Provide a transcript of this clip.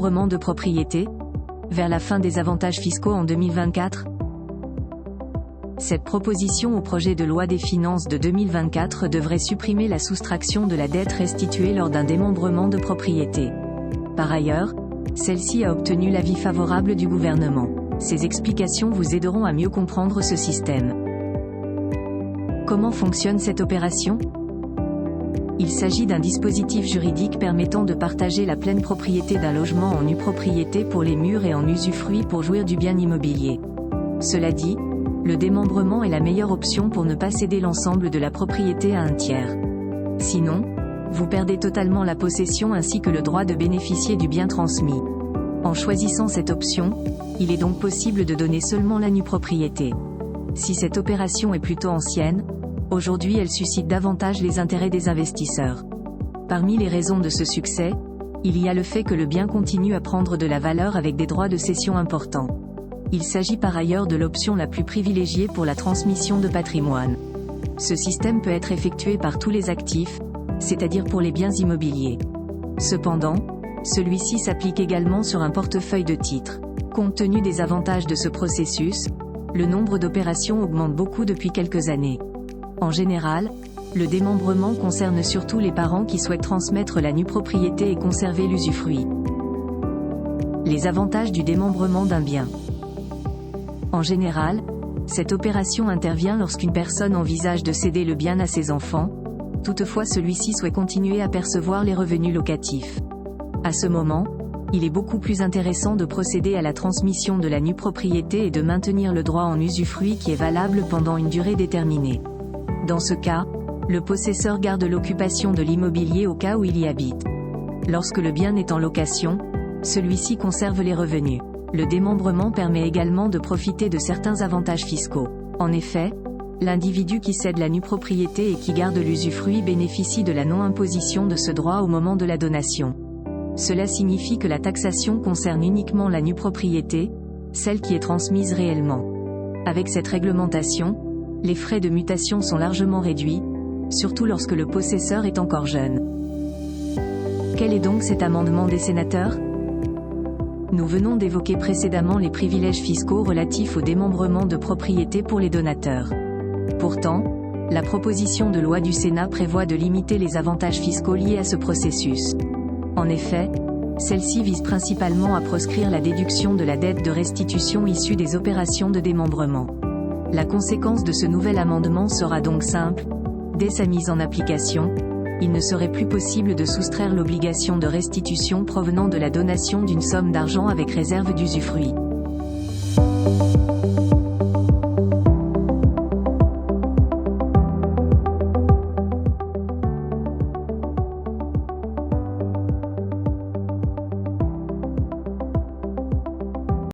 démembrement de propriété, vers la fin des avantages fiscaux en 2024. Cette proposition au projet de loi des finances de 2024 devrait supprimer la soustraction de la dette restituée lors d'un démembrement de propriété. Par ailleurs, celle-ci a obtenu l'avis favorable du gouvernement. Ces explications vous aideront à mieux comprendre ce système. Comment fonctionne cette opération ? Il s'agit d'un dispositif juridique permettant de partager la pleine propriété d'un logement en nue propriété pour les murs et en usufruit pour jouir du bien immobilier. Cela dit, le démembrement est la meilleure option pour ne pas céder l'ensemble de la propriété à un tiers. Sinon, vous perdez totalement la possession ainsi que le droit de bénéficier du bien transmis. En choisissant cette option, il est donc possible de donner seulement la nue propriété. Si cette opération est plutôt ancienne, aujourd'hui elle suscite davantage les intérêts des investisseurs. Parmi les raisons de ce succès, il y a le fait que le bien continue à prendre de la valeur avec des droits de cession importants. Il s'agit par ailleurs de l'option la plus privilégiée pour la transmission de patrimoine. Ce système peut être effectué par tous les actifs, c'est-à-dire pour les biens immobiliers. Cependant, celui-ci s'applique également sur un portefeuille de titres. Compte tenu des avantages de ce processus, le nombre d'opérations augmente beaucoup depuis quelques années. En général, le démembrement concerne surtout les parents qui souhaitent transmettre la nue propriété et conserver l'usufruit. Les avantages du démembrement d'un bien. En général, cette opération intervient lorsqu'une personne envisage de céder le bien à ses enfants, toutefois celui-ci souhaite continuer à percevoir les revenus locatifs. À ce moment, il est beaucoup plus intéressant de procéder à la transmission de la nue propriété et de maintenir le droit en usufruit qui est valable pendant une durée déterminée. Dans ce cas, le possesseur garde l'occupation de l'immobilier au cas où il y habite. Lorsque le bien est en location, celui-ci conserve les revenus. Le démembrement permet également de profiter de certains avantages fiscaux. En effet, l'individu qui cède la nue propriété et qui garde l'usufruit bénéficie de la non-imposition de ce droit au moment de la donation. Cela signifie que la taxation concerne uniquement la nue propriété, celle qui est transmise réellement. Avec cette réglementation, les frais de mutation sont largement réduits, surtout lorsque le possesseur est encore jeune. Quel est donc cet amendement des sénateurs ? Nous venons d'évoquer précédemment les privilèges fiscaux relatifs au démembrement de propriété pour les donateurs. Pourtant, la proposition de loi du Sénat prévoit de limiter les avantages fiscaux liés à ce processus. En effet, celle-ci vise principalement à proscrire la déduction de la dette de restitution issue des opérations de démembrement. La conséquence de ce nouvel amendement sera donc simple, dès sa mise en application, il ne serait plus possible de soustraire l'obligation de restitution provenant de la donation d'une somme d'argent avec réserve d'usufruit.